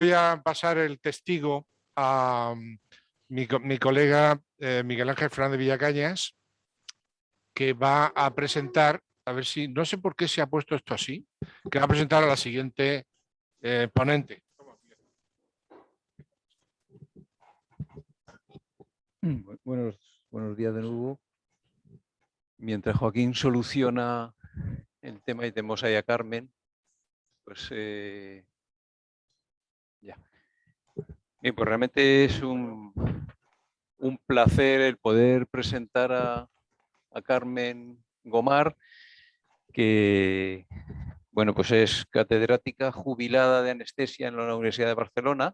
Voy a pasar el testigo a mi colega Miguel Ángel Fernández Villacañas, que va a presentar, a ver si, no sé por qué se ha puesto esto así, que va a presentar a la siguiente ponente. Buenos días de nuevo. Mientras Joaquín soluciona el tema y tenemos ahí a Carmen, pues ya. Bien, pues realmente es un placer el poder presentar a Carmen Gomar, que bueno, pues es catedrática jubilada de anestesia en la Universidad de Barcelona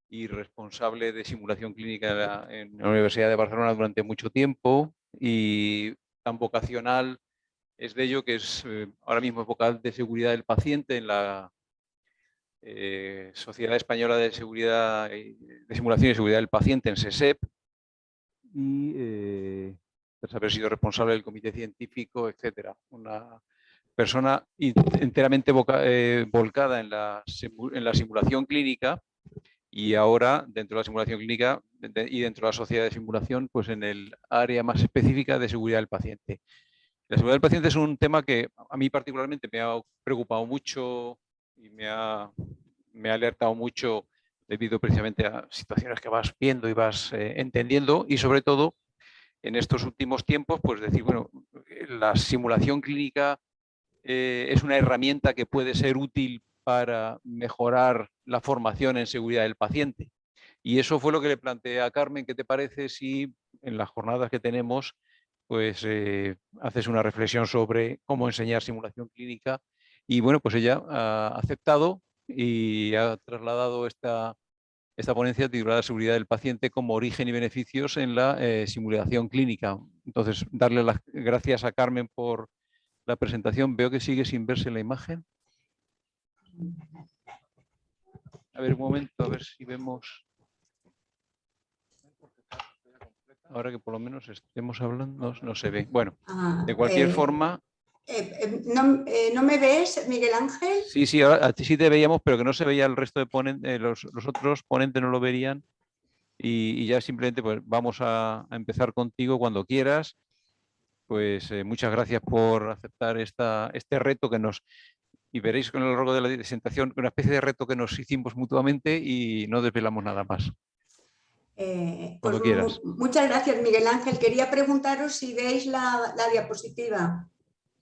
y responsable de simulación clínica en la Universidad de Barcelona durante mucho tiempo, y tan vocacional es de ello que es ahora mismo es vocal de seguridad del paciente en la Sociedad Española de Seguridad, de Simulación y Seguridad del Paciente, en SESEP, y tras haber sido responsable del comité científico, etcétera. Una persona enteramente volcada en la simulación clínica, y ahora dentro de la simulación clínica y dentro de la sociedad de simulación, pues en el área más específica de seguridad del paciente. La seguridad del paciente es un tema que a mí particularmente me ha preocupado mucho y me ha alertado mucho, debido precisamente a situaciones que vas viendo y vas entendiendo, y sobre todo en estos últimos tiempos, pues decir, bueno, la simulación clínica es una herramienta que puede ser útil para mejorar la formación en seguridad del paciente. Y eso fue lo que le planteé a Carmen. ¿Qué te parece si en las jornadas que tenemos, pues haces una reflexión sobre cómo enseñar simulación clínica? Y bueno, pues ella ha aceptado y ha trasladado esta ponencia titulada Seguridad del paciente como origen y beneficios en la simulación clínica. Entonces, darle las gracias a Carmen por la presentación. Veo que sigue sin verse la imagen. A ver, un momento, a ver si vemos. Ahora que por lo menos estemos hablando, no se ve. Bueno, de cualquier forma... ¿No me ves, Miguel Ángel? Sí, ahora a ti sí te veíamos, pero que no se veía el resto de ponentes, los otros ponentes no lo verían. Y ya simplemente pues vamos a empezar contigo cuando quieras. Pues muchas gracias por aceptar este reto que nos... Y veréis con el largo de la presentación una especie de reto que nos hicimos mutuamente, y no desvelamos nada más. Pues quieras. Muchas gracias, Miguel Ángel. Quería preguntaros si veis la diapositiva.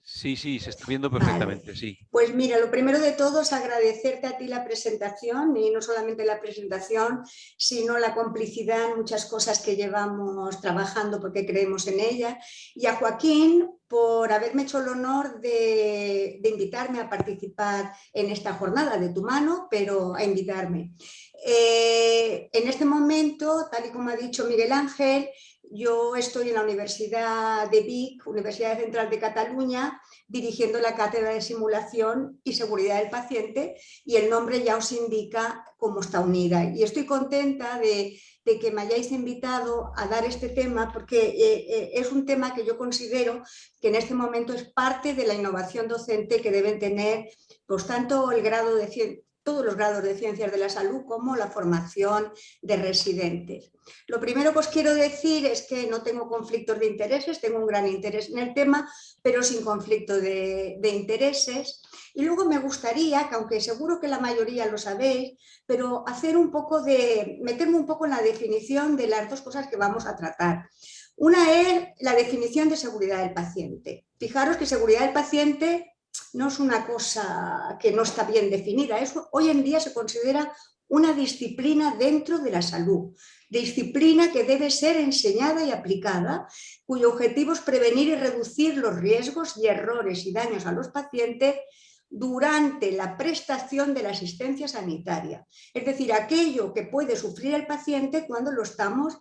Sí, se está viendo perfectamente, vale. Sí. Pues mira, lo primero de todo es agradecerte a ti la presentación, y no solamente la presentación, sino la complicidad en muchas cosas que llevamos trabajando porque creemos en ella, y a Joaquín por haberme hecho el honor de invitarme a participar en esta jornada, de tu mano, pero a invitarme. En este momento, tal y como ha dicho Miguel Ángel, yo estoy en la Universidad de Vic, Universidad Central de Cataluña, dirigiendo la cátedra de simulación y seguridad del paciente, y el nombre ya os indica cómo está unida. Y estoy contenta de que me hayáis invitado a dar este tema, porque es un tema que yo considero que en este momento es parte de la innovación docente que deben tener, pues tanto el grado de todos los grados de ciencias de la salud como la formación de residentes. Lo primero que os quiero decir es que no tengo conflictos de intereses, tengo un gran interés en el tema, pero sin conflicto de intereses. Y luego me gustaría, que aunque seguro que la mayoría lo sabéis, pero meterme un poco en la definición de las dos cosas que vamos a tratar. Una es la definición de seguridad del paciente. Fijaros que seguridad del paciente no es una cosa que no está bien definida. Hoy en día se considera una disciplina dentro de la salud, disciplina que debe ser enseñada y aplicada, cuyo objetivo es prevenir y reducir los riesgos y errores y daños a los pacientes durante la prestación de la asistencia sanitaria. Es decir, aquello que puede sufrir el paciente cuando lo estamos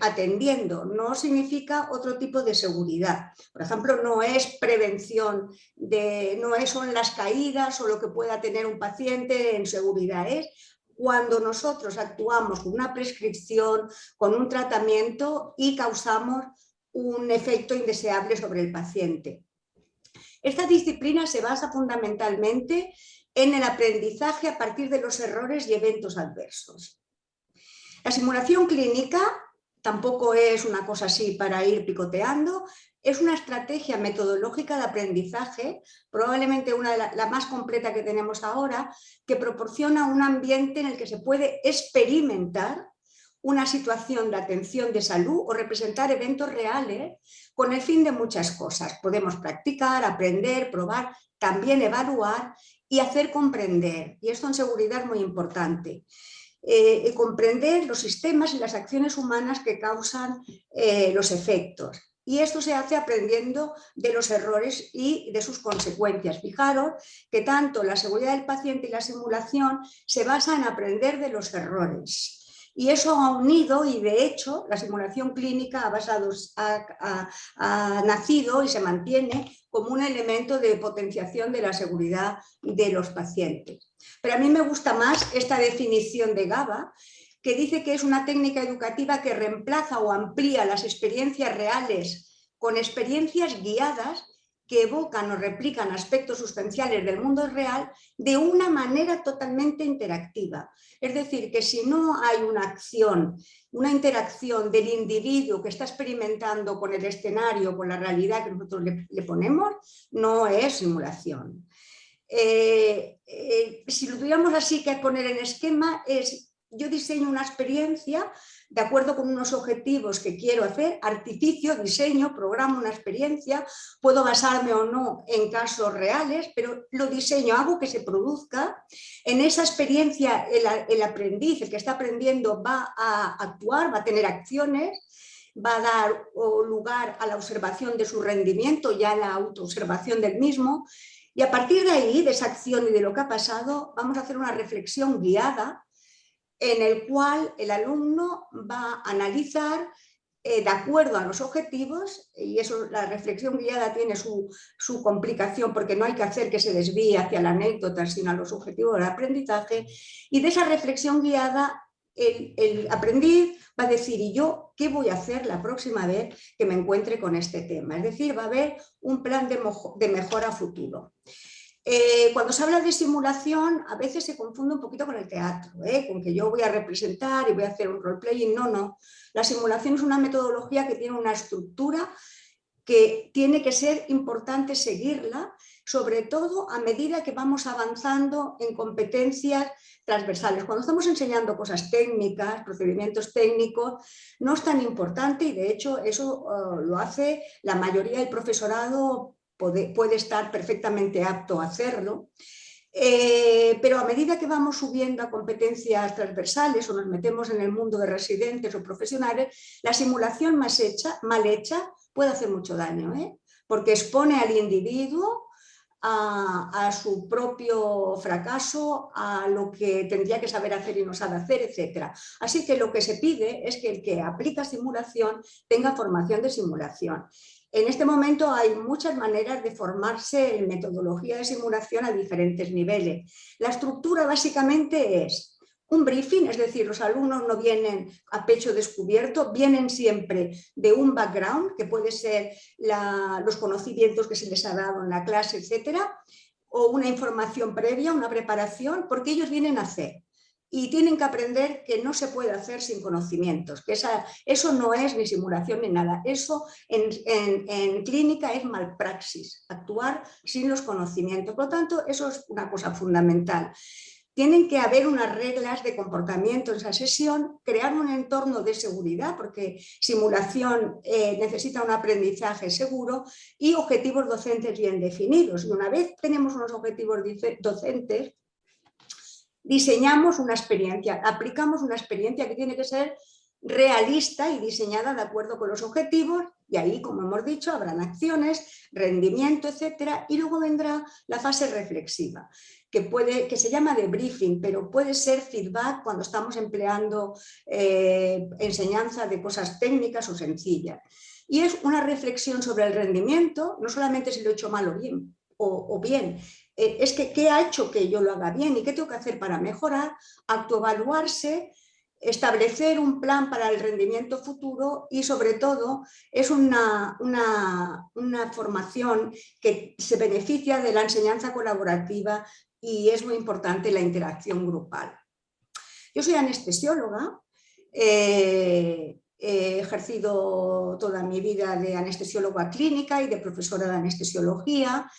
atendiendo. No significa otro tipo de seguridad. Por ejemplo, no es prevención, no son las caídas o lo que pueda tener un paciente en seguridad. Es cuando nosotros actuamos con una prescripción, con un tratamiento y causamos un efecto indeseable sobre el paciente. Esta disciplina se basa fundamentalmente en el aprendizaje a partir de los errores y eventos adversos. La simulación clínica tampoco es una cosa así para ir picoteando, es una estrategia metodológica de aprendizaje, probablemente una de la más completa que tenemos ahora, que proporciona un ambiente en el que se puede experimentar una situación de atención de salud o representar eventos reales con el fin de muchas cosas. Podemos practicar, aprender, probar, también evaluar y hacer comprender. Y esto en seguridad es muy importante. Comprender los sistemas y las acciones humanas que causan los efectos. Y esto se hace aprendiendo de los errores y de sus consecuencias. Fijaros que tanto la seguridad del paciente y la simulación se basa en aprender de los errores. Y eso ha unido, y de hecho la simulación clínica ha nacido y se mantiene como un elemento de potenciación de la seguridad de los pacientes. Pero a mí me gusta más esta definición de GABA, que dice que es una técnica educativa que reemplaza o amplía las experiencias reales con experiencias guiadas que evocan o replican aspectos sustanciales del mundo real de una manera totalmente interactiva. Es decir, que si no hay una acción, una interacción del individuo que está experimentando con el escenario, con la realidad que nosotros le ponemos, no es simulación. Si lo tuviéramos así que poner en esquema, yo diseño una experiencia de acuerdo con unos objetivos que quiero hacer, artificio, diseño, programo una experiencia, puedo basarme o no en casos reales, pero lo diseño, hago que se produzca. En esa experiencia el aprendiz, el que está aprendiendo, va a actuar, va a tener acciones, va a dar lugar a la observación de su rendimiento y a la autoobservación del mismo. Y a partir de ahí, de esa acción y de lo que ha pasado, vamos a hacer una reflexión guiada en el cual el alumno va a analizar de acuerdo a los objetivos, y eso, la reflexión guiada tiene su complicación porque no hay que hacer que se desvíe hacia la anécdota, sino a los objetivos del aprendizaje, y de esa reflexión guiada el aprendiz va a decir, ¿y yo qué voy a hacer la próxima vez que me encuentre con este tema? Es decir, va a haber un plan de mejora futuro. Cuando se habla de simulación, a veces se confunde un poquito con el teatro, con que yo voy a representar y voy a hacer un role-playing. No, no. La simulación es una metodología que tiene una estructura que tiene que ser importante seguirla, sobre todo a medida que vamos avanzando en competencias transversales. Cuando estamos enseñando cosas técnicas, procedimientos técnicos, no es tan importante, y de hecho eso lo hace la mayoría del profesorado. Puede estar perfectamente apto a hacerlo, pero a medida que vamos subiendo a competencias transversales o nos metemos en el mundo de residentes o profesionales, la simulación mal hecha puede hacer mucho daño, porque expone al individuo a su propio fracaso, a lo que tendría que saber hacer y no sabe hacer, etc. Así que lo que se pide es que el que aplica simulación tenga formación de simulación. En este momento hay muchas maneras de formarse en metodología de simulación a diferentes niveles. La estructura básicamente es un briefing, es decir, los alumnos no vienen a pecho descubierto, vienen siempre de un background, que puede ser los conocimientos que se les ha dado en la clase, etcétera, o una información previa, una preparación, porque ellos vienen a hacer. Y tienen que aprender que no se puede hacer sin conocimientos, que eso no es ni simulación ni nada. Eso en clínica es malpraxis, actuar sin los conocimientos. Por lo tanto, eso es una cosa fundamental. Tienen que haber unas reglas de comportamiento en esa sesión, crear un entorno de seguridad, porque simulación necesita un aprendizaje seguro, y objetivos docentes bien definidos. Y una vez tenemos unos objetivos docentes, diseñamos una experiencia, aplicamos una experiencia que tiene que ser realista y diseñada de acuerdo con los objetivos, y ahí, como hemos dicho, habrán acciones, rendimiento, etcétera, y luego vendrá la fase reflexiva, que se llama debriefing, pero puede ser feedback cuando estamos empleando enseñanza de cosas técnicas o sencillas. Y es una reflexión sobre el rendimiento, no solamente si lo he hecho mal o bien, es que qué ha hecho que yo lo haga bien y qué tengo que hacer para mejorar, autoevaluarse, establecer un plan para el rendimiento futuro, y sobre todo es una formación que se beneficia de la enseñanza colaborativa y es muy importante la interacción grupal. Yo soy anestesióloga, he ejercido toda mi vida de anestesióloga clínica y de profesora de anestesiología,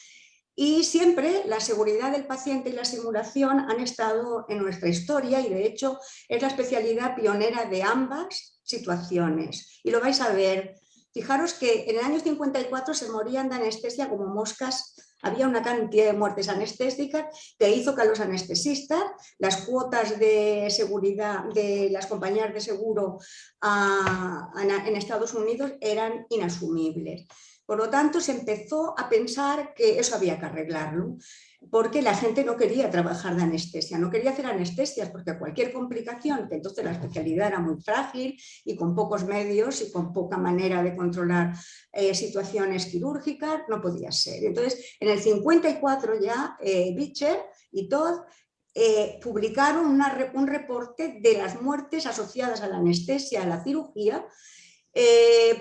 y siempre la seguridad del paciente y la simulación han estado en nuestra historia, y de hecho es la especialidad pionera de ambas situaciones. Y lo vais a ver. Fijaros que en el año 54 se morían de anestesia como moscas. Había una cantidad de muertes anestésicas que hizo que a los anestesistas las cuotas de seguridad de las compañías de seguro en Estados Unidos eran inasumibles. Por lo tanto, se empezó a pensar que eso había que arreglarlo, porque la gente no quería trabajar de anestesia, no quería hacer anestesias, porque cualquier complicación, que entonces la especialidad era muy frágil y con pocos medios y con poca manera de controlar situaciones quirúrgicas, no podía ser. Entonces, en el 54 ya Beecher y Todd publicaron un reporte de las muertes asociadas a la anestesia, a la cirugía,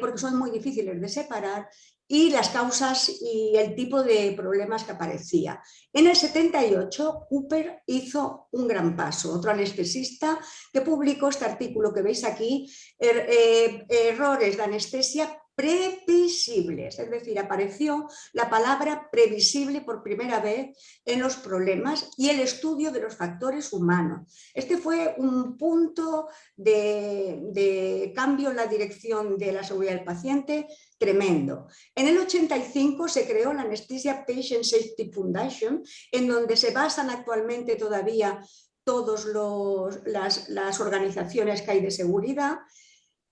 porque son muy difíciles de separar, y las causas y el tipo de problemas que aparecía. En el 78, Cooper hizo un gran paso, otro anestesista que publicó este artículo que veis aquí, errores de anestesia previsibles, es decir, apareció la palabra previsible por primera vez en los problemas y el estudio de los factores humanos. Este fue un punto de cambio en la dirección de la seguridad del paciente tremendo. En el 85 se creó la Anesthesia Patient Safety Foundation, en donde se basan actualmente todavía todas las organizaciones que hay de seguridad.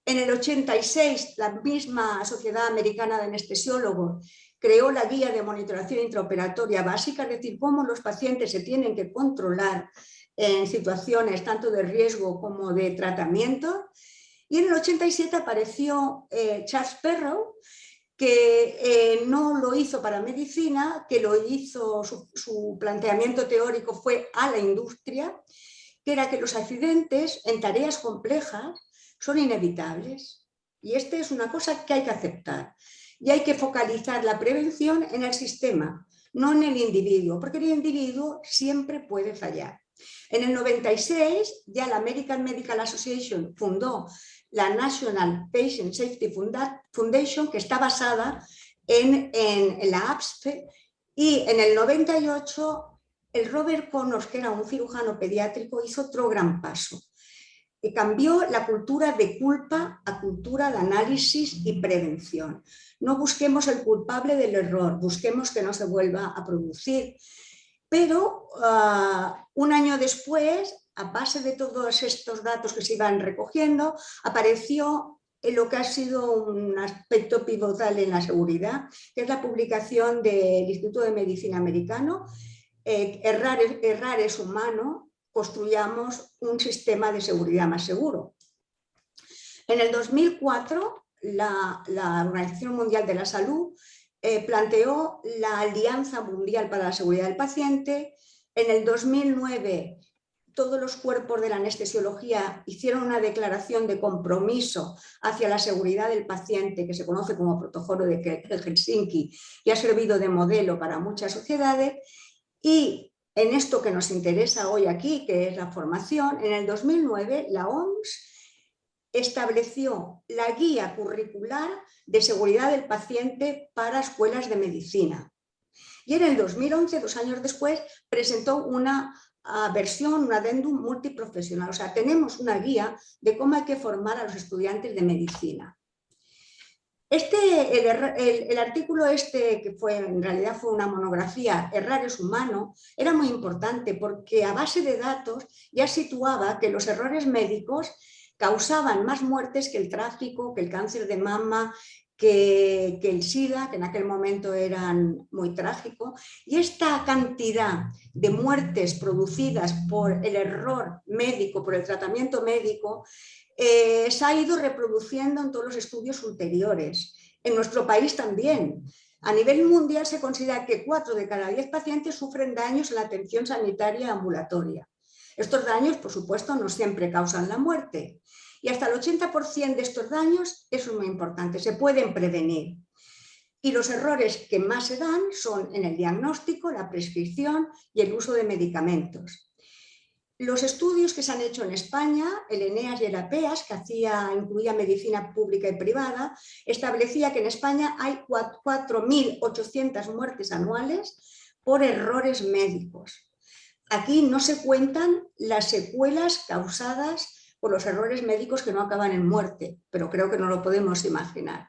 En el 86, la misma Sociedad Americana de Anestesiólogos creó la guía de monitorización intraoperatoria básica, es decir, cómo los pacientes se tienen que controlar en situaciones tanto de riesgo como de tratamiento. Y en el 87 apareció Charles Perrow, que no lo hizo para medicina, que lo hizo, su planteamiento teórico fue a la industria, que era que los accidentes en tareas complejas son inevitables. Y esta es una cosa que hay que aceptar. Y hay que focalizar la prevención en el sistema, no en el individuo, porque el individuo siempre puede fallar. En el 96 ya la American Medical Association fundó la National Patient Safety Foundation, que está basada en la APSFE, y en el 98 el Robert Connors, que era un cirujano pediátrico, hizo otro gran paso. Que cambió la cultura de culpa a cultura de análisis y prevención. No busquemos el culpable del error, busquemos que no se vuelva a producir. Pero un año después, a base de todos estos datos que se iban recogiendo, apareció lo que ha sido un aspecto pivotal en la seguridad, que es la publicación del Instituto de Medicina Americano, Errar es humano, construyamos un sistema de seguridad más seguro. En el 2004, la Organización Mundial de la Salud planteó la Alianza Mundial para la Seguridad del Paciente. En el 2009, todos los cuerpos de la anestesiología hicieron una declaración de compromiso hacia la seguridad del paciente, que se conoce como Protocolo de Helsinki, y ha servido de modelo para muchas sociedades. Y en esto que nos interesa hoy aquí, que es la formación, en el 2009 la OMS estableció la guía curricular de seguridad del paciente para escuelas de medicina. Y en el 2011, 2 años después, presentó una versión, un adendum multiprofesional. O sea, tenemos una guía de cómo hay que formar a los estudiantes de medicina. El artículo que en realidad fue una monografía, Errar es humano, era muy importante porque a base de datos ya situaba que los errores médicos causaban más muertes que el tráfico, que el cáncer de mama, que el SIDA, que en aquel momento eran muy trágicos. Y esta cantidad de muertes producidas por el error médico, por el tratamiento médico, se ha ido reproduciendo en todos los estudios ulteriores. En nuestro país también. A nivel mundial se considera que 4 de cada 10 pacientes sufren daños en la atención sanitaria ambulatoria. Estos daños, por supuesto, no siempre causan la muerte. Y hasta el 80% de estos daños, eso es muy importante, se pueden prevenir. Y los errores que más se dan son en el diagnóstico, la prescripción y el uso de medicamentos. Los estudios que se han hecho en España, el ENEAS y el APEAS, que incluía medicina pública y privada, establecía que en España hay 4.800 muertes anuales por errores médicos. Aquí no se cuentan las secuelas causadas por los errores médicos que no acaban en muerte, pero creo que no lo podemos imaginar.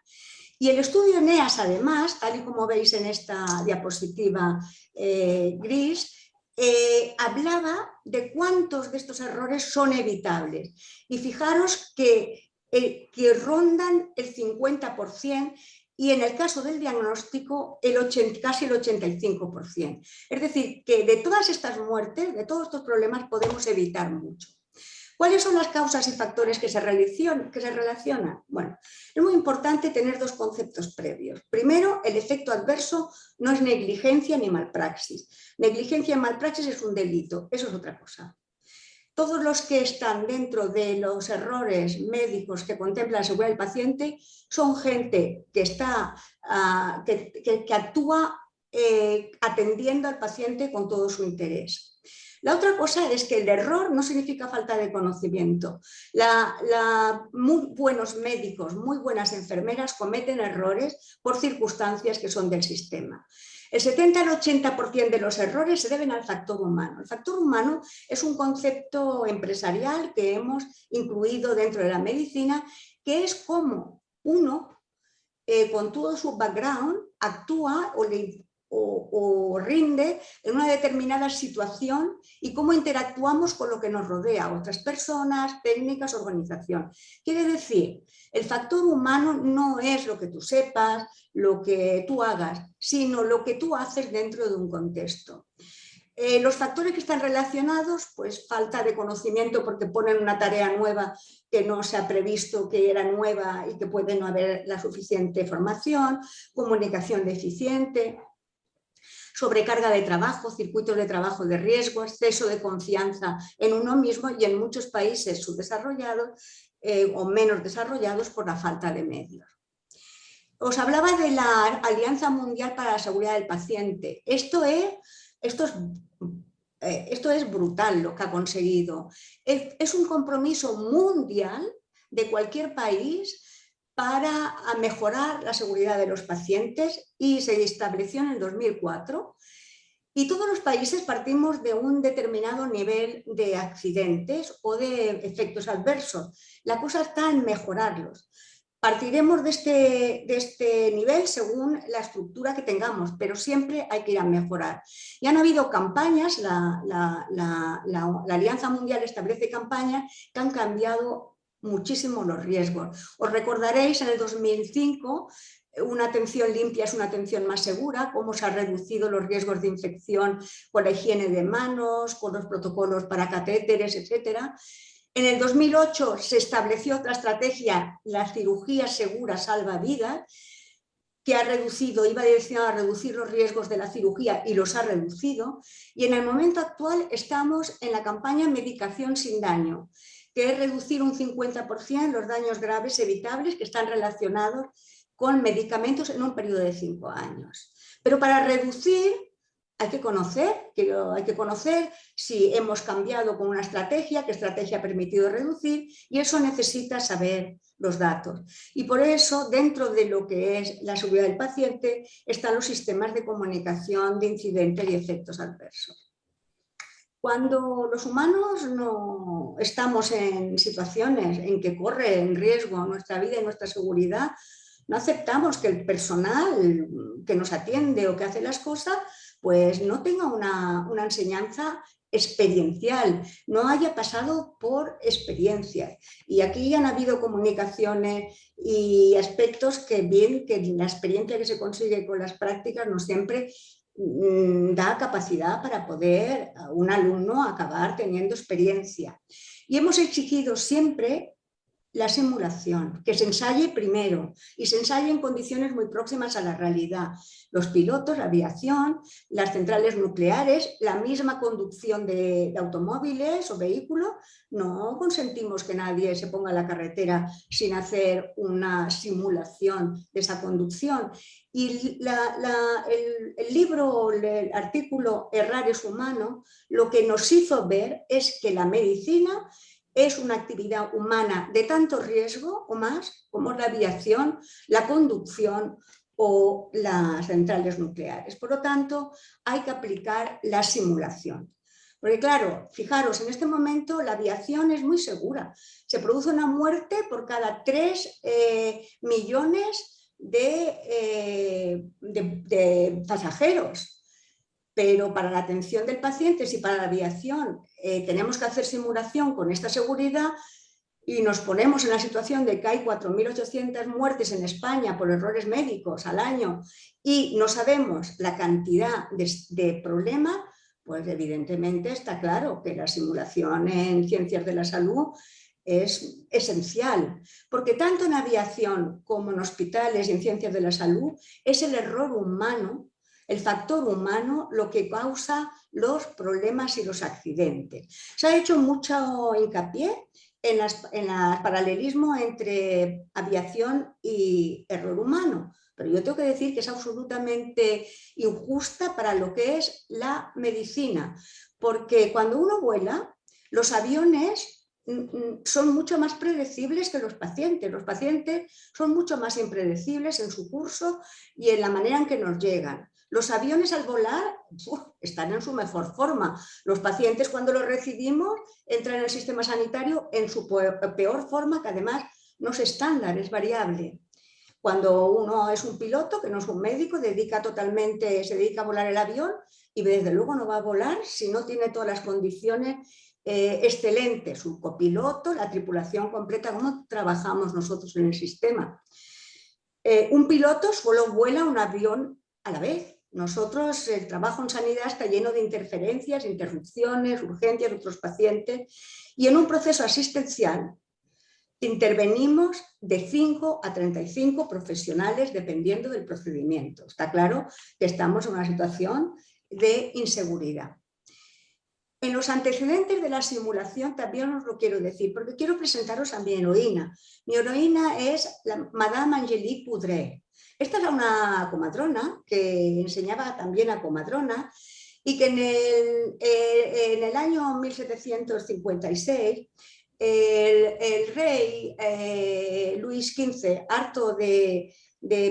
Y el estudio ENEAS, además, tal y como veis en esta diapositiva gris, hablaba de cuántos de estos errores son evitables. Y fijaros que rondan el 50%, y en el caso del diagnóstico casi el 85%. Es decir, que de todas estas muertes, de todos estos problemas, podemos evitar mucho. ¿Cuáles son las causas y factores que se relacionan? Bueno, es muy importante tener dos conceptos previos. Primero, el efecto adverso no es negligencia ni malpraxis. Negligencia y malpraxis es un delito, eso es otra cosa. Todos los que están dentro de los errores médicos que contempla la seguridad del paciente son gente que actúa atendiendo al paciente con todo su interés. La otra cosa es que el error no significa falta de conocimiento. Muy buenos médicos, muy buenas enfermeras cometen errores por circunstancias que son del sistema. El 70 al 80% de los errores se deben al factor humano. El factor humano es un concepto empresarial que hemos incluido dentro de la medicina, que es cómo uno, con todo su background, actúa o rinde en una determinada situación y cómo interactuamos con lo que nos rodea, otras personas, técnicas, organización. Quiere decir, el factor humano no es lo que tú sepas, lo que tú hagas, sino lo que tú haces dentro de un contexto. Los factores que están relacionados, pues falta de conocimiento porque ponen una tarea nueva que no se ha previsto que era nueva y que puede no haber la suficiente formación, comunicación deficiente, sobrecarga de trabajo, circuitos de trabajo de riesgo, exceso de confianza en uno mismo y en muchos países subdesarrollados o menos desarrollados por la falta de medios. Os hablaba de la Alianza Mundial para la Seguridad del Paciente. Esto es brutal lo que ha conseguido. Es un compromiso mundial de cualquier país para mejorar la seguridad de los pacientes y se estableció en el 2004. Y todos los países partimos de un determinado nivel de accidentes o de efectos adversos. La cosa está en mejorarlos. Partiremos de este nivel según la estructura que tengamos, pero siempre hay que ir a mejorar. Y han habido campañas, la Alianza Mundial establece campañas que han cambiado muchísimo los riesgos. Os recordaréis en el 2005, una atención limpia es una atención más segura, cómo se han reducido los riesgos de infección con la higiene de manos, con los protocolos para catéteres, etcétera. En el 2008 se estableció otra estrategia, la cirugía segura salva vidas, que iba direccionada a reducir los riesgos de la cirugía y los ha reducido. Y en el momento actual estamos en la campaña Medicación sin daño, que es reducir un 50% los daños graves evitables que están relacionados con medicamentos en un periodo de 5 años. Pero para reducir hay que conocer si hemos cambiado con una estrategia, qué estrategia ha permitido reducir, y eso necesita saber los datos. Y por eso, dentro de lo que es la seguridad del paciente, están los sistemas de comunicación de incidentes y efectos adversos. Cuando los humanos no estamos en situaciones en que corre en riesgo nuestra vida y nuestra seguridad, no aceptamos que el personal que nos atiende o que hace las cosas pues no tenga una enseñanza experiencial, no haya pasado por experiencias. Y aquí han habido comunicaciones y aspectos que la experiencia que se consigue con las prácticas no siempre da capacidad para poder un alumno acabar teniendo experiencia. Y hemos exigido siempre la simulación, que se ensaye primero y se ensaye en condiciones muy próximas a la realidad. Los pilotos, la aviación, las centrales nucleares, la misma conducción de automóviles o vehículos. No consentimos que nadie se ponga a la carretera sin hacer una simulación de esa conducción. Y el libro, el artículo Errar es humano, lo que nos hizo ver es que la medicina es una actividad humana de tanto riesgo o más como la aviación, la conducción o las centrales nucleares. Por lo tanto, hay que aplicar la simulación. Porque claro, fijaros, en este momento la aviación es muy segura. Se produce una muerte por cada 3 millones de pasajeros. Pero para la atención del paciente, si para la aviación tenemos que hacer simulación con esta seguridad y nos ponemos en la situación de que hay 4.800 muertes en España por errores médicos al año y no sabemos la cantidad de problemas, pues evidentemente está claro que la simulación en ciencias de la salud es esencial, porque tanto en aviación como en hospitales y en ciencias de la salud es el error humano, el factor humano, lo que causa los problemas y los accidentes. Se ha hecho mucho hincapié en el paralelismo entre aviación y error humano, pero yo tengo que decir que es absolutamente injusta para lo que es la medicina, porque cuando uno vuela, los aviones son mucho más predecibles que los pacientes. Los pacientes son mucho más impredecibles en su curso y en la manera en que nos llegan. Los aviones al volar están en su mejor forma. Los pacientes cuando los recibimos entran en el sistema sanitario en su peor forma, que además no es estándar, es variable. Cuando uno es un piloto, que no es un médico, se dedica a volar el avión y desde luego no va a volar si no tiene todas las condiciones excelentes, su copiloto, la tripulación completa, cómo trabajamos nosotros en el sistema. Un piloto solo vuela un avión a la vez. Nosotros, el trabajo en sanidad está lleno de interferencias, interrupciones, urgencias de otros pacientes y en un proceso asistencial intervenimos de 5 a 35 profesionales dependiendo del procedimiento. Está claro que estamos en una situación de inseguridad. En los antecedentes de la simulación también os lo quiero decir, porque quiero presentaros a mi heroína. Mi heroína es la Madame Angélique Boudret. Esta era una comadrona que enseñaba también a comadrona y que en el año 1756 el rey Luis XV, harto de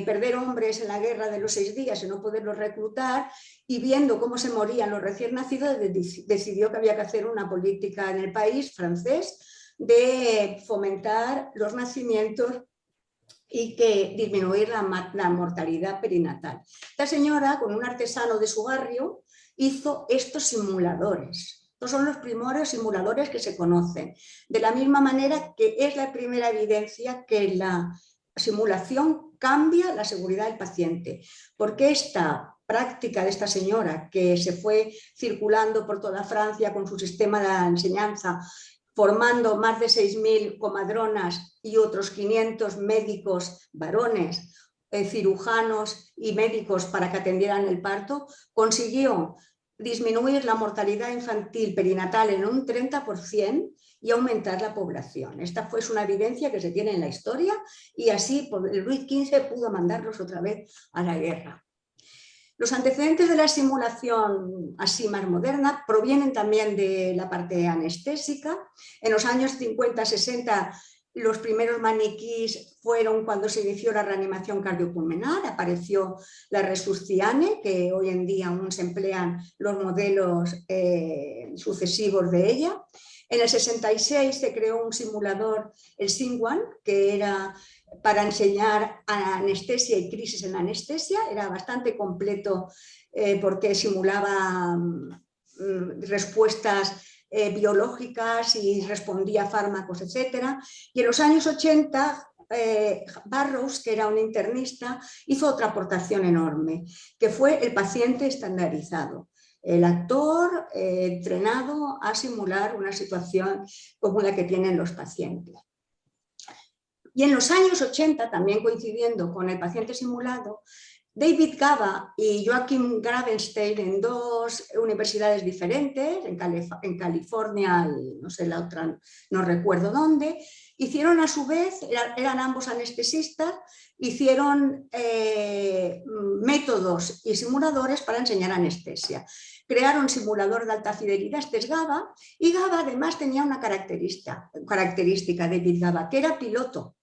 perder hombres en la guerra de los 6 días y no poderlos reclutar, y viendo cómo se morían los recién nacidos, decidió que había que hacer una política en el país francés de fomentar los nacimientos y que disminuir la mortalidad perinatal. Esta señora, con un artesano de su barrio, hizo estos simuladores. Estos son los primeros simuladores que se conocen. De la misma manera que es la primera evidencia que la simulación cambia la seguridad del paciente, porque esta práctica de esta señora que se fue circulando por toda Francia con su sistema de enseñanza, formando más de 6.000 comadronas y otros 500 médicos varones, cirujanos y médicos para que atendieran el parto, consiguió disminuir la mortalidad infantil perinatal en un 30% y aumentar la población. Esta fue una evidencia que se tiene en la historia y así Luis XV pudo mandarlos otra vez a la guerra. Los antecedentes de la simulación así más moderna provienen también de la parte anestésica. En los años 50-60 los primeros maniquís fueron cuando se inició la reanimación cardiopulmonar, apareció la Resusciane, que hoy en día aún se emplean los modelos sucesivos de ella. En el 66 se creó un simulador, el SINGONE, que era para enseñar anestesia y crisis en anestesia, era bastante completo porque simulaba respuestas biológicas y respondía a fármacos, etc. Y en los años 80 Burroughs, que era un internista, hizo otra aportación enorme, que fue el paciente estandarizado. El actor entrenado a simular una situación como la que tienen los pacientes. Y en los años 80, también coincidiendo con el paciente simulado, David Gaba y Joachim Gravenstein, en dos universidades diferentes, en California y no sé la otra, no recuerdo dónde, hicieron a su vez, eran ambos anestesistas, hicieron métodos y simuladores para enseñar anestesia. Crearon simulador de alta fidelidad, este es Gaba, y Gaba además tenía una característica, David Gaba, que era piloto.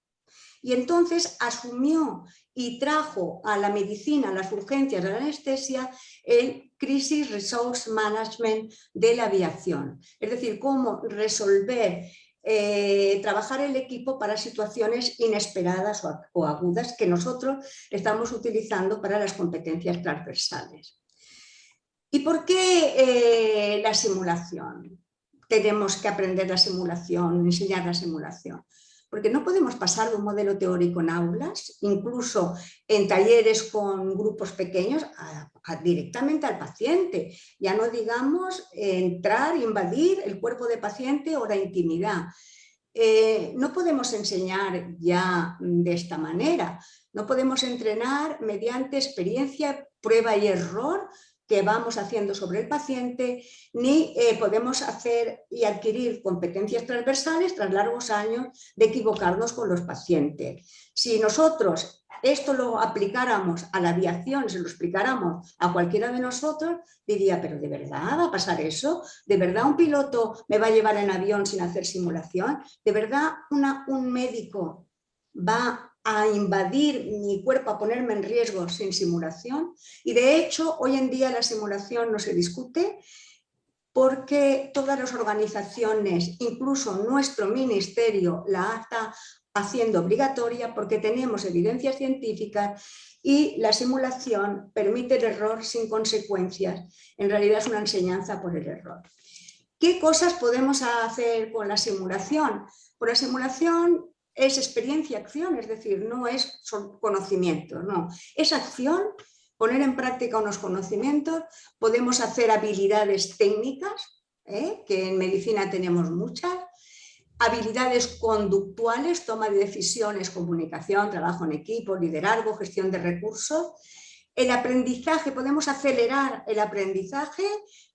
Y entonces asumió y trajo a la medicina, a las urgencias de la anestesia, el Crisis Resource Management de la aviación. Es decir, cómo resolver, trabajar el equipo para situaciones inesperadas o agudas que nosotros estamos utilizando para las competencias transversales. ¿Y por qué la simulación? Tenemos que aprender la simulación, enseñar la simulación. Porque no podemos pasar de un modelo teórico en aulas, incluso en talleres con grupos pequeños, directamente al paciente. Ya no digamos entrar, invadir el cuerpo del paciente o la intimidad. No podemos enseñar ya de esta manera. No podemos entrenar mediante experiencia, prueba y error que vamos haciendo sobre el paciente, ni podemos hacer y adquirir competencias transversales tras largos años de equivocarnos con los pacientes. Si nosotros esto lo aplicáramos a la aviación, se lo explicáramos a cualquiera de nosotros, diría, pero ¿de verdad va a pasar eso? ¿De verdad un piloto me va a llevar en avión sin hacer simulación? ¿De verdad un médico va a invadir mi cuerpo, a ponerme en riesgo sin simulación? Y de hecho, hoy en día la simulación no se discute porque todas las organizaciones, incluso nuestro ministerio, la está haciendo obligatoria porque tenemos evidencias científicas y la simulación permite el error sin consecuencias. En realidad es una enseñanza por el error. ¿Qué cosas podemos hacer con la simulación? Por la simulación es experiencia-acción, es decir, no es conocimiento, no. Es acción, poner en práctica unos conocimientos, podemos hacer habilidades técnicas, que en medicina tenemos muchas, habilidades conductuales, toma de decisiones, comunicación, trabajo en equipo, liderazgo, gestión de recursos. El aprendizaje, podemos acelerar el aprendizaje,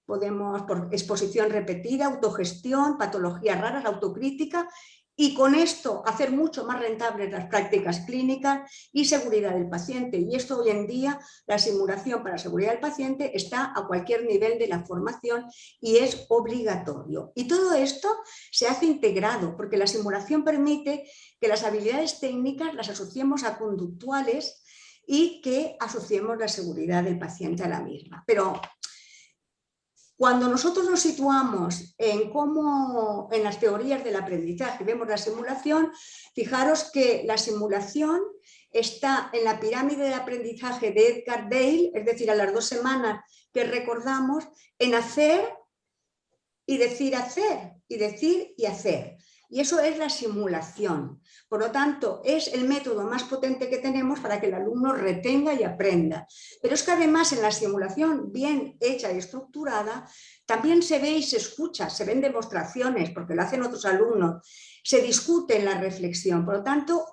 podemos por exposición repetida, autogestión, patologías raras, autocrítica, y con esto hacer mucho más rentables las prácticas clínicas y seguridad del paciente. Y esto hoy en día, la simulación para seguridad del paciente está a cualquier nivel de la formación y es obligatorio. Y todo esto se hace integrado porque la simulación permite que las habilidades técnicas las asociemos a conductuales y que asociemos la seguridad del paciente a la misma. Pero cuando nosotros nos situamos en cómo en las teorías del aprendizaje vemos la simulación, fijaros que la simulación está en la pirámide de aprendizaje de Edgar Dale, es decir, a las 2 semanas que recordamos, en hacer y decir hacer, y decir y hacer. Y eso es la simulación. Por lo tanto, es el método más potente que tenemos para que el alumno retenga y aprenda. Pero es que además en la simulación bien hecha y estructurada, también se ve y se escucha, se ven demostraciones, porque lo hacen otros alumnos, se discute en la reflexión. Por lo tanto,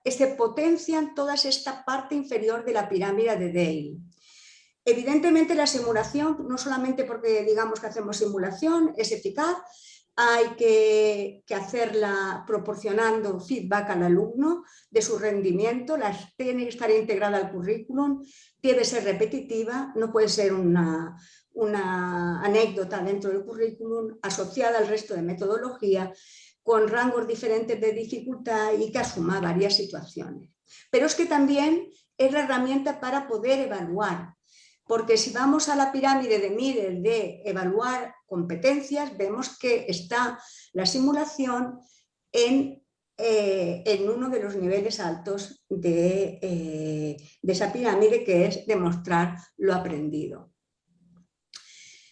se potencian toda esta parte inferior de la pirámide de Dale. Evidentemente la simulación, no solamente porque digamos que hacemos simulación, es eficaz, hay que hacerla proporcionando feedback al alumno de su rendimiento, tiene que estar integrada al currículum, debe ser repetitiva, no puede ser una anécdota dentro del currículum, asociada al resto de metodología, con rangos diferentes de dificultad y que asuma varias situaciones. Pero es que también es la herramienta para poder evaluar. Porque si vamos a la pirámide de Middle de evaluar competencias, vemos que está la simulación en uno de los niveles altos de esa pirámide, que es demostrar lo aprendido.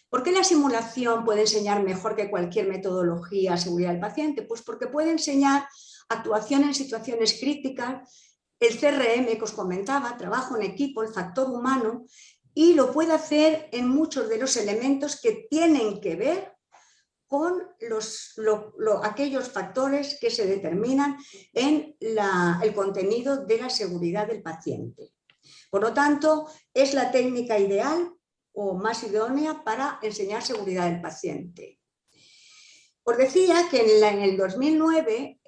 ¿Por qué la simulación puede enseñar mejor que cualquier metodología a seguridad del paciente? Pues porque puede enseñar actuación en situaciones críticas, el CRM que os comentaba, trabajo en equipo, el factor humano, y lo puede hacer en muchos de los elementos que tienen que ver con aquellos factores que se determinan en el contenido de la seguridad del paciente. Por lo tanto, es la técnica ideal o más idónea para enseñar seguridad del paciente. Os decía que en el 2009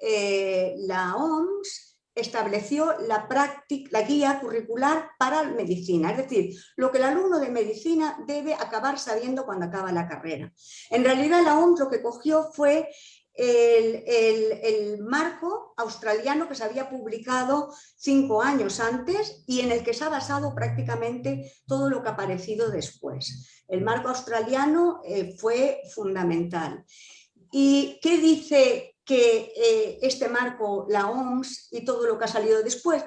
la OMS estableció la guía curricular para medicina, es decir, lo que el alumno de medicina debe acabar sabiendo cuando acaba la carrera. En realidad la OMS lo que cogió fue el marco australiano que se había publicado 5 años antes y en el que se ha basado prácticamente todo lo que ha aparecido después. El marco australiano fue fundamental. ¿Y qué dice que este marco, la OMS y todo lo que ha salido después?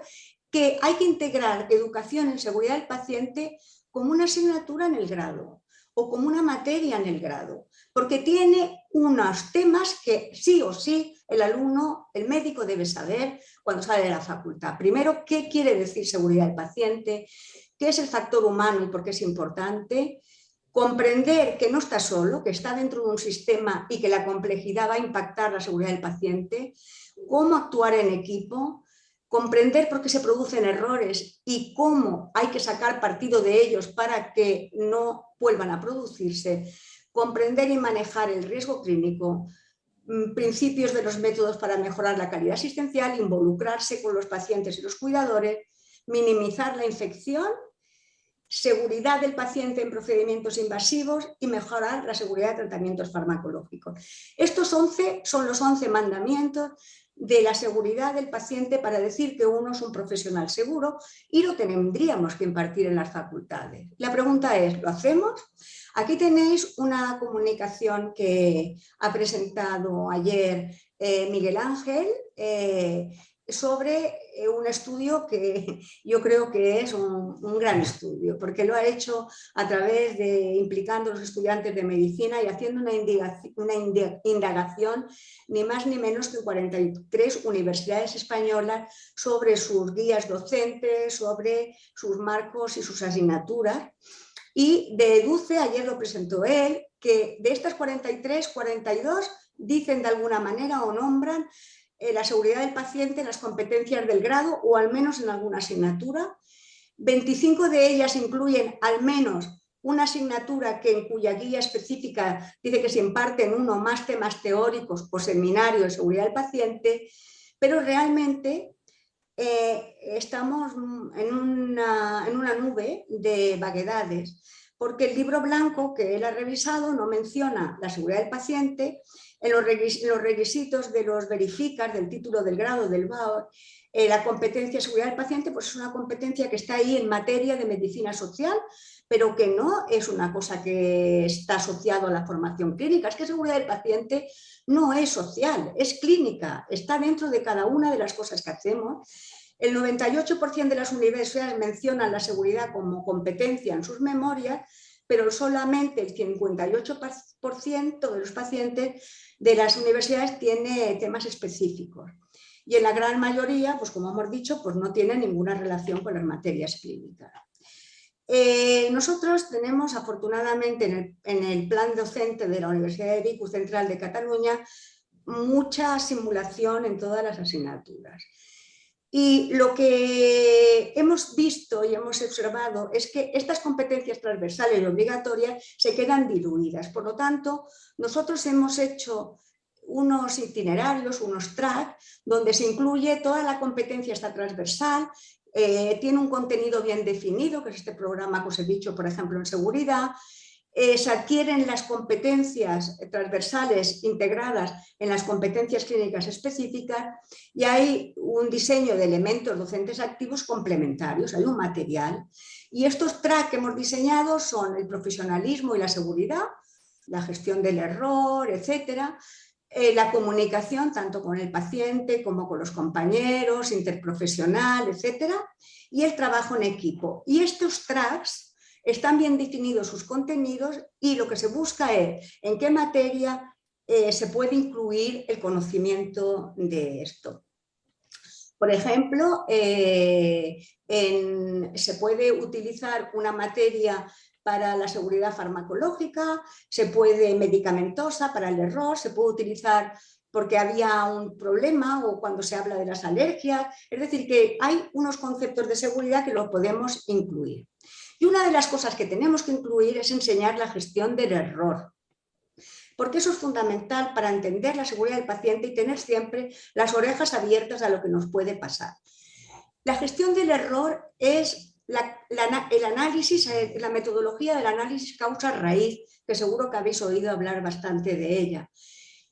Que hay que integrar educación en seguridad del paciente como una asignatura en el grado o como una materia en el grado, porque tiene unos temas que sí o sí el alumno, el médico debe saber cuando sale de la facultad. Primero, ¿qué quiere decir seguridad del paciente? ¿Qué es el factor humano y por qué es importante? Comprender que no está solo, que está dentro de un sistema y que la complejidad va a impactar la seguridad del paciente, cómo actuar en equipo, comprender por qué se producen errores y cómo hay que sacar partido de ellos para que no vuelvan a producirse, comprender y manejar el riesgo clínico, principios de los métodos para mejorar la calidad asistencial, involucrarse con los pacientes y los cuidadores, minimizar la infección, seguridad del paciente en procedimientos invasivos y mejorar la seguridad de tratamientos farmacológicos. Estos 11 son los 11 mandamientos de la seguridad del paciente para decir que uno es un profesional seguro y lo tendríamos que impartir en las facultades. La pregunta es, ¿lo hacemos? Aquí tenéis una comunicación que ha presentado ayer Miguel Ángel sobre un estudio que yo creo que es un gran estudio, porque lo ha hecho a través de implicando a los estudiantes de medicina y haciendo una indagación ni más ni menos que 43 universidades españolas sobre sus guías docentes, sobre sus marcos y sus asignaturas. Y deduce, ayer lo presentó él, que de estas 43, 42 dicen de alguna manera o nombran la seguridad del paciente en las competencias del grado o al menos en alguna asignatura. 25 de ellas incluyen al menos una asignatura en cuya guía específica dice que se imparten uno o más temas teóricos o seminario de seguridad del paciente, pero realmente estamos en una nube de vaguedades, porque el libro blanco que él ha revisado no menciona la seguridad del paciente. En los requisitos de los verificas del título del grado del BAO, la competencia de seguridad del paciente pues es una competencia que está ahí en materia de medicina social, pero que no es una cosa que está asociado a la formación clínica. Es que seguridad del paciente no es social, es clínica, está dentro de cada una de las cosas que hacemos. El 98% de las universidades mencionan la seguridad como competencia en sus memorias, pero solamente el 58% de los pacientes de las universidades tiene temas específicos. Y en la gran mayoría, pues como hemos dicho, pues no tiene ninguna relación con las materias clínicas. Nosotros tenemos, afortunadamente, en el plan docente de la Universidad de Vic Central de Cataluña, mucha simulación en todas las asignaturas. Y lo que hemos visto y hemos observado es que estas competencias transversales y obligatorias se quedan diluidas. Por lo tanto, nosotros hemos hecho unos itinerarios, unos tracks, donde se incluye toda la competencia esta transversal, tiene un contenido bien definido, que es este programa que os he dicho, por ejemplo, en seguridad. Se adquieren las competencias transversales integradas en las competencias clínicas específicas y hay un diseño de elementos docentes activos complementarios, hay un material. Y estos tracks que hemos diseñado son el profesionalismo y la seguridad, la gestión del error, etcétera, la comunicación tanto con el paciente como con los compañeros, interprofesional, etcétera, y el trabajo en equipo. Y estos tracks están bien definidos sus contenidos y lo que se busca es en qué materia se puede incluir el conocimiento de esto. Por ejemplo, se puede utilizar una materia para la seguridad farmacológica, se puede medicamentosa para el error, se puede utilizar porque había un problema o cuando se habla de las alergias. Es decir, que hay unos conceptos de seguridad que los podemos incluir. Y una de las cosas que tenemos que incluir es enseñar la gestión del error, porque eso es fundamental para entender la seguridad del paciente y tener siempre las orejas abiertas a lo que nos puede pasar. La gestión del error es el análisis, la metodología del análisis causa-raíz, que seguro que habéis oído hablar bastante de ella.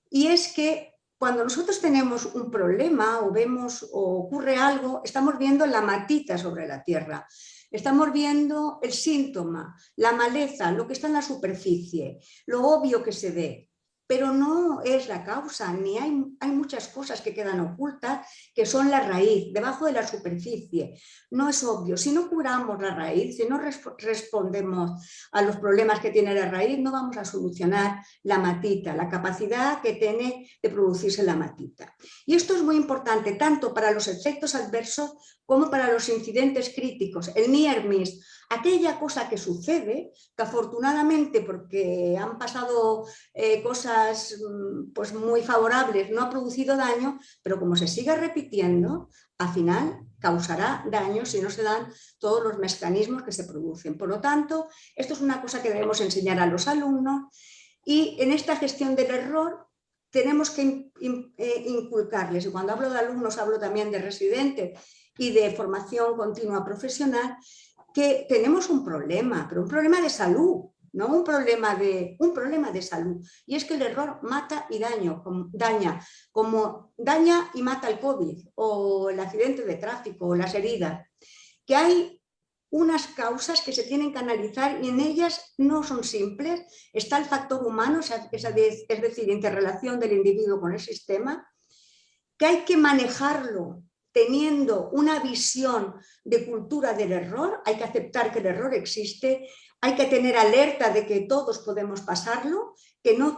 Y es que cuando nosotros tenemos un problema o vemos o ocurre algo, estamos viendo la matita sobre la tierra. Estamos viendo el síntoma, la maleza, lo que está en la superficie, lo obvio que se ve. Pero no es la causa, ni hay muchas cosas que quedan ocultas, que son la raíz, debajo de la superficie. No es obvio. Si no curamos la raíz, si no respondemos a los problemas que tiene la raíz, no vamos a solucionar la matita, la capacidad que tiene de producirse la matita. Y esto es muy importante, tanto para los efectos adversos como para los incidentes críticos, el near miss, aquella cosa que sucede, que afortunadamente, porque han pasado cosas pues muy favorables, no ha producido daño, pero como se siga repitiendo, al final causará daño si no se dan todos los mecanismos que se producen. Por lo tanto, esto es una cosa que debemos enseñar a los alumnos y en esta gestión del error tenemos que inculcarles, y cuando hablo de alumnos hablo también de residentes y de formación continua profesional, que tenemos un problema, pero un problema de salud, no un problema de salud. Y es que el error mata y daña, como daña y mata el COVID, o el accidente de tráfico, o las heridas. Que hay unas causas que se tienen que analizar y en ellas no son simples. Está el factor humano, es decir, interrelación del individuo con el sistema, que hay que manejarlo teniendo una visión de cultura del error, hay que aceptar que el error existe, hay que tener alerta de que todos podemos pasarlo, que no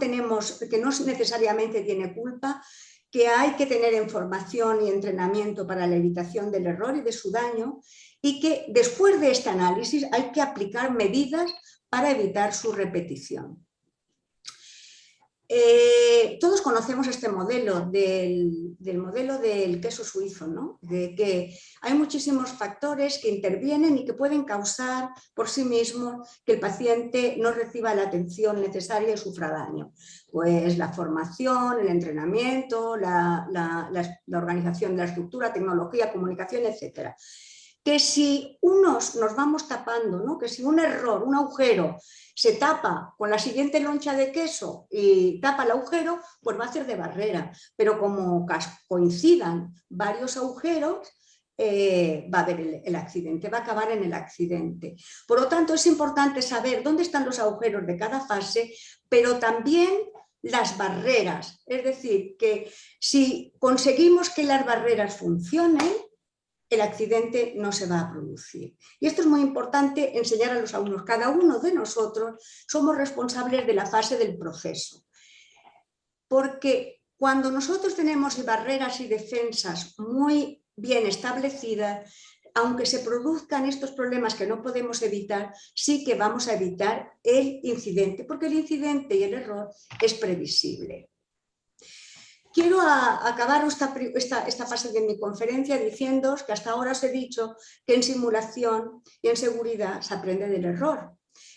necesariamente tiene culpa, que hay que tener información y entrenamiento para la evitación del error y de su daño, y que después de este análisis hay que aplicar medidas para evitar su repetición. Todos conocemos este modelo del modelo del queso suizo, ¿no? De que hay muchísimos factores que intervienen y que pueden causar por sí mismos que el paciente no reciba la atención necesaria y sufra daño. Pues la formación, el entrenamiento, la organización de la estructura, tecnología, comunicación, etcétera. Que si unos nos vamos tapando, ¿no? Que si un error, un agujero, se tapa con la siguiente loncha de queso y tapa el agujero, pues va a ser de barrera. Pero como coincidan varios agujeros, va a haber el accidente, va a acabar en el accidente. Por lo tanto, es importante saber dónde están los agujeros de cada fase, pero también las barreras. Es decir, que si conseguimos que las barreras funcionen, el accidente no se va a producir. Y esto es muy importante enseñar a los alumnos. Cada uno de nosotros somos responsables de la fase del proceso. Porque cuando nosotros tenemos barreras y defensas muy bien establecidas, aunque se produzcan estos problemas que no podemos evitar, sí que vamos a evitar el incidente, porque el incidente y el error es previsible. Quiero acabar esta fase de mi conferencia diciéndoos que hasta ahora os he dicho que en simulación y en seguridad se aprende del error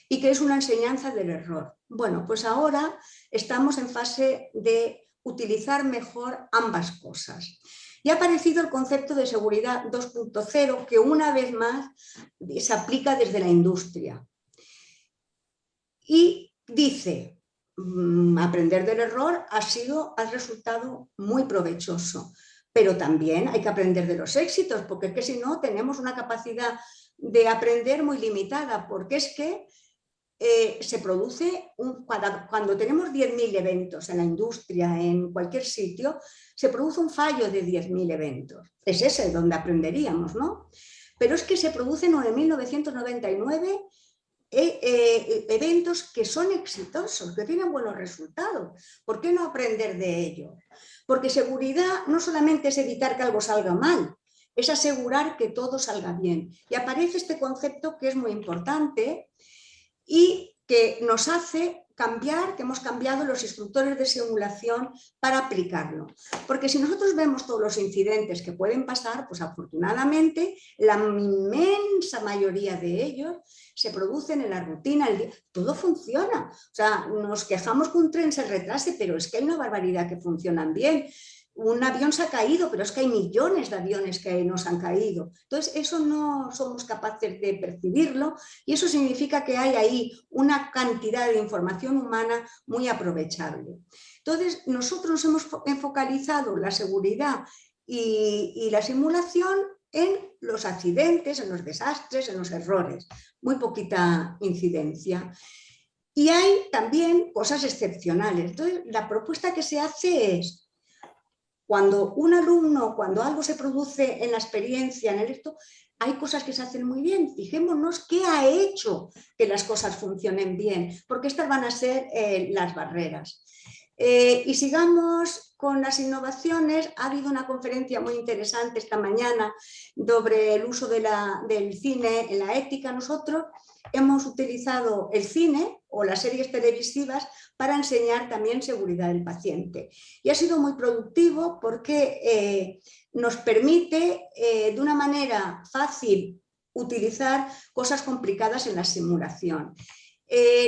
y que es una enseñanza del error. Bueno, pues ahora estamos en fase de utilizar mejor ambas cosas. Y ha aparecido el concepto de seguridad 2.0 que una vez más se aplica desde la industria. Y dice: aprender del error ha resultado muy provechoso, pero también hay que aprender de los éxitos, porque es que si no tenemos una capacidad de aprender muy limitada, porque es que se produce, cuando tenemos 10.000 eventos en la industria, en cualquier sitio, se produce un fallo de 10.000 eventos. Es ese donde aprenderíamos, ¿no? Pero es que se producen 9.999 eventos que son exitosos, que tienen buenos resultados. ¿Por qué no aprender de ello? Porque seguridad no solamente es evitar que algo salga mal, es asegurar que todo salga bien. Y aparece este concepto que es muy importante, y que nos hace cambiar, que hemos cambiado los instructores de simulación para aplicarlo. Porque si nosotros vemos todos los incidentes que pueden pasar, pues afortunadamente la inmensa mayoría de ellos se producen en la rutina, todo funciona. O sea, nos quejamos que un tren se retrase, pero es que hay una barbaridad que funcionan bien. Un avión se ha caído, pero es que hay millones de aviones que nos han caído. Entonces, eso no somos capaces de percibirlo y eso significa que hay ahí una cantidad de información humana muy aprovechable. Entonces, nosotros nos hemos focalizado la seguridad y la simulación en los accidentes, en los desastres, en los errores. Muy poquita incidencia. Y hay también cosas excepcionales. Entonces, la propuesta que se hace es, cuando un alumno, cuando algo se produce en la experiencia, en el esto, hay cosas que se hacen muy bien. Fijémonos qué ha hecho que las cosas funcionen bien, porque estas van a ser las barreras. Y sigamos con las innovaciones. Ha habido una conferencia muy interesante esta mañana sobre el uso del cine en la ética. Nosotros hemos utilizado el cine o las series televisivas para enseñar también seguridad del paciente. Y ha sido muy productivo porque nos permite de una manera fácil utilizar cosas complicadas en la simulación.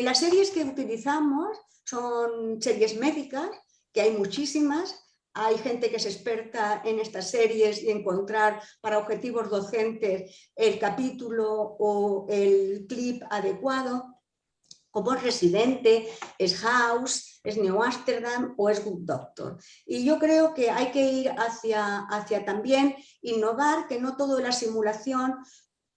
Las series que utilizamos son series médicas, que hay muchísimas. Hay gente que es experta en estas series y encontrar para objetivos docentes el capítulo o el clip adecuado, como es Residente, es House, es New Amsterdam o es Good Doctor. Y yo creo que hay que ir hacia también innovar, que no todo la simulación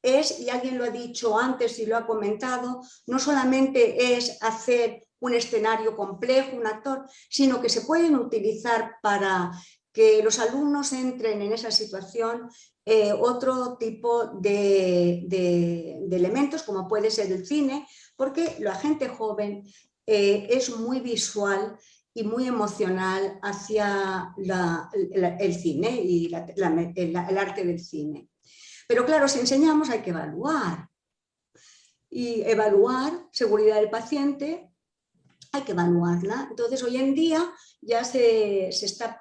es, y alguien lo ha dicho antes y lo ha comentado, no solamente es hacer un escenario complejo, un actor, sino que se pueden utilizar para que los alumnos entren en esa situación otro tipo de elementos, como puede ser el cine, porque la gente joven es muy visual y muy emocional hacia el cine y el arte del cine. Pero claro, si enseñamos hay que evaluar. Y evaluar seguridad del paciente, hay que evaluarla. Entonces, hoy en día ya se está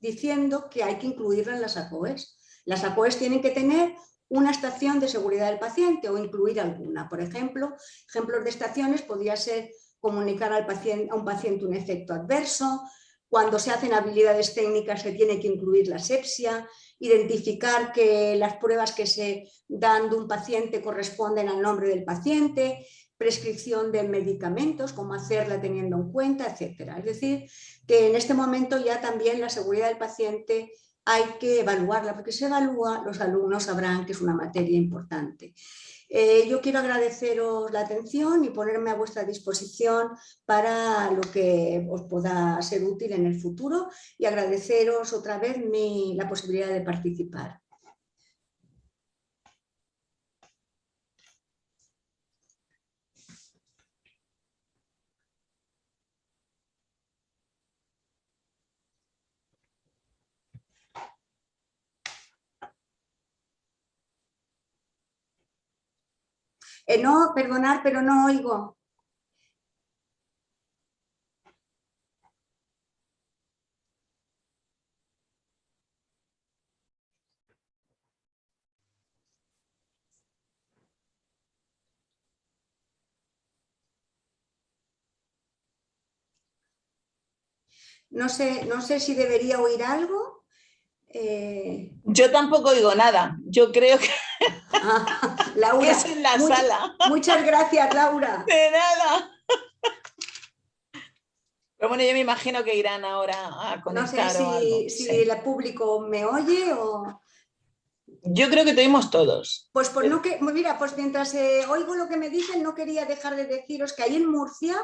diciendo que hay que incluirla en las ACOEs. Las ACOEs tienen que tener una estación de seguridad del paciente o incluir alguna. Por ejemplo, ejemplos de estaciones podría ser comunicar a un paciente un efecto adverso. Cuando se hacen habilidades técnicas se tiene que incluir la asepsia, identificar que las pruebas que se dan de un paciente corresponden al nombre del paciente, prescripción de medicamentos, cómo hacerla teniendo en cuenta, etc. Es decir, que en este momento ya también la seguridad del paciente hay que evaluarla, porque si se evalúa, los alumnos sabrán que es una materia importante. Yo quiero agradeceros la atención y ponerme a vuestra disposición para lo que os pueda ser útil en el futuro y agradeceros otra vez la posibilidad de participar. No, perdonad, pero no oigo. No sé si debería oír algo. Yo tampoco oigo nada. Yo creo que Laura, es en la sala. Muchas gracias, Laura. De nada. Pero bueno, yo me imagino que irán ahora a conectar. No sé o algo. si Sí. el público me oye o... Yo creo que te oímos todos. Pues mira, pues mientras oigo lo que me dicen, no quería dejar de deciros que ahí en Murcia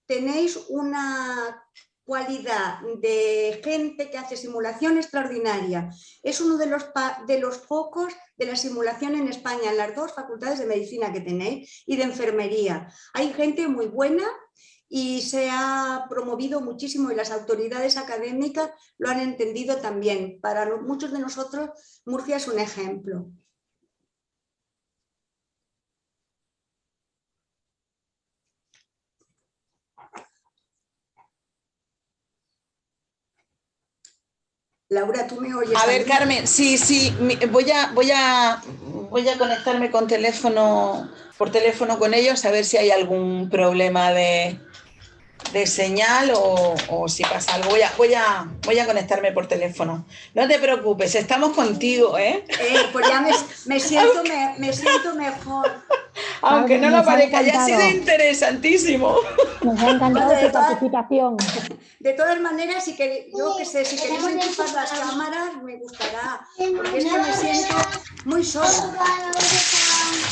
tenéis una cualidad de gente que hace simulación extraordinaria. Es uno de los focos de la simulación en España, en las dos facultades de medicina que tenéis y de enfermería. Hay gente muy buena y se ha promovido muchísimo y las autoridades académicas lo han entendido también. Para muchos de nosotros, Murcia es un ejemplo. Laura, ¿tú me oyes? A ver, también? Carmen, sí, voy a conectarme por teléfono con ellos a ver si hay algún problema de señal o si pasa algo. Voy a conectarme por teléfono. No te preocupes, estamos contigo, ¿eh? Pues ya me siento mejor. Aunque no Carmen, lo nos ha parezca, ya ha sido encantado. interesantísimo. Nos ha encantado tu participación. De todas maneras, si queréis enchufar las cámaras, me gustará, porque es que me siento muy sola.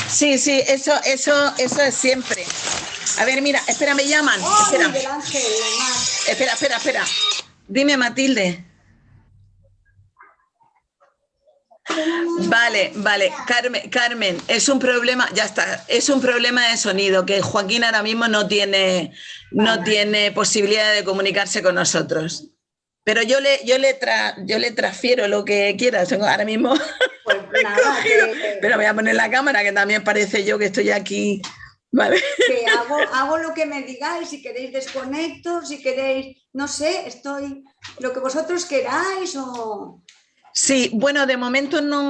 Sí, eso es siempre. A ver, mira, espera, me llaman. ¡Oh, Espera. Miguel Ángel! Además. Espera. Dime, Matilde. Vale. Carmen, es un problema, ya está, es un problema de sonido, que Joaquín ahora mismo no tiene posibilidad de comunicarse con nosotros. Pero yo le transfiero lo que quieras. Ahora mismo Pues nada, pero voy a poner la cámara, que también parece yo que estoy aquí. Vale. que hago lo que me digáis, si queréis desconecto, si queréis, no sé, estoy lo que vosotros queráis o... Sí, bueno, de momento no.